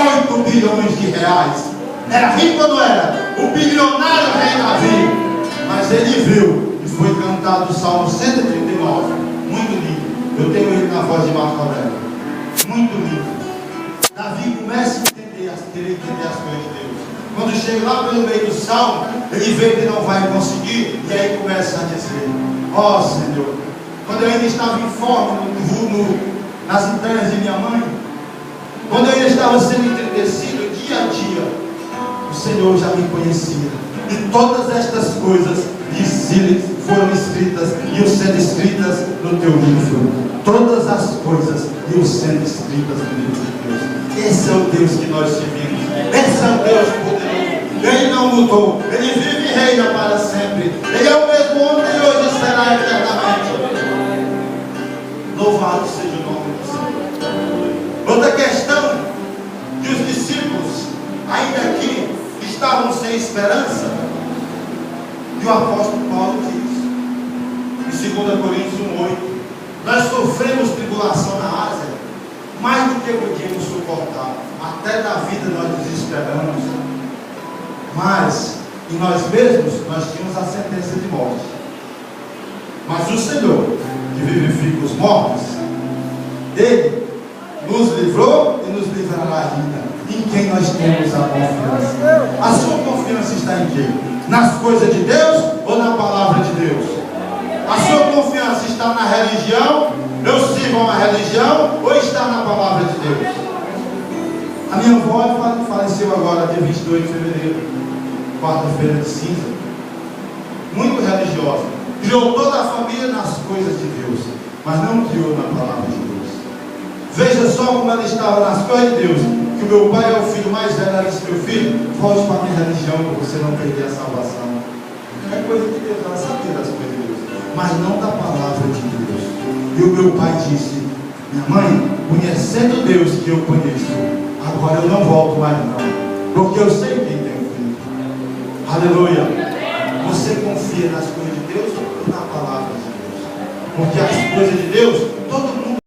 8 bilhões de reais. Era rico ou não era? O bilionário rei Davi. Mas ele viu e foi cantado o Salmo 139. Muito lindo. Eu tenho ele na voz de Marco Aurélio. Muito lindo. Davi começa a entender, querer entender as coisas de Deus. Quando chega lá pelo meio do salmo, ele vê que não vai conseguir, e aí começa a dizer: ó Senhor, quando eu ainda estava informe nas entranhas de minha mãe, quando eu ainda estava sendo entristecido dia a dia, o Senhor já me conhecia, e todas estas coisas foram escritas, e os sendo escritas no teu livro. Todas as coisas iam sendo escritas no livro de Deus. Esse é o Deus que nós servimos. Esse é o Deus poderoso. Ele não mudou. Ele vive e reina para sempre. Ele é o mesmo ontem e hoje será eternamente. Louvado seja o nome do Senhor. Outra questão, que os discípulos, ainda aqui, estavam sem esperança. E o apóstolo Paulo diz, em 2 Coríntios 1:8, nós sofremos tribulação na Ásia, mais do que podíamos suportar. Até da vida nós desesperamos. Mas, em nós mesmos, nós tínhamos a sentença de morte. Mas o Senhor, que vivifica os mortos, Ele nos livrou e nos livrará ainda. Em quem nós temos a confiança? A sua confiança está em quê? Nas coisas de Deus ou na palavra de Deus? A sua confiança está na religião? Eu sirvo a uma religião? Ou está na palavra de Deus? A minha avó faleceu agora, dia 22 de fevereiro, quarta-feira de cinza. Muito religiosa. Criou toda a família nas coisas de Deus, mas não criou na palavra de Deus. Veja só como ela estava nas coisas de Deus. Que o meu pai é o filho mais velho. Ela disse: meu filho, volte para a minha religião para você não perder a salvação. É coisa de Deus, ela sabia das coisas de Deus, mas não da palavra de Deus. E o meu pai disse: minha mãe, conhecendo Deus que eu conheço, agora eu não volto mais não, porque eu sei quem tem o filho. Aleluia. Você confia nas coisas de Deus ou na palavra de Deus? Porque as coisas de Deus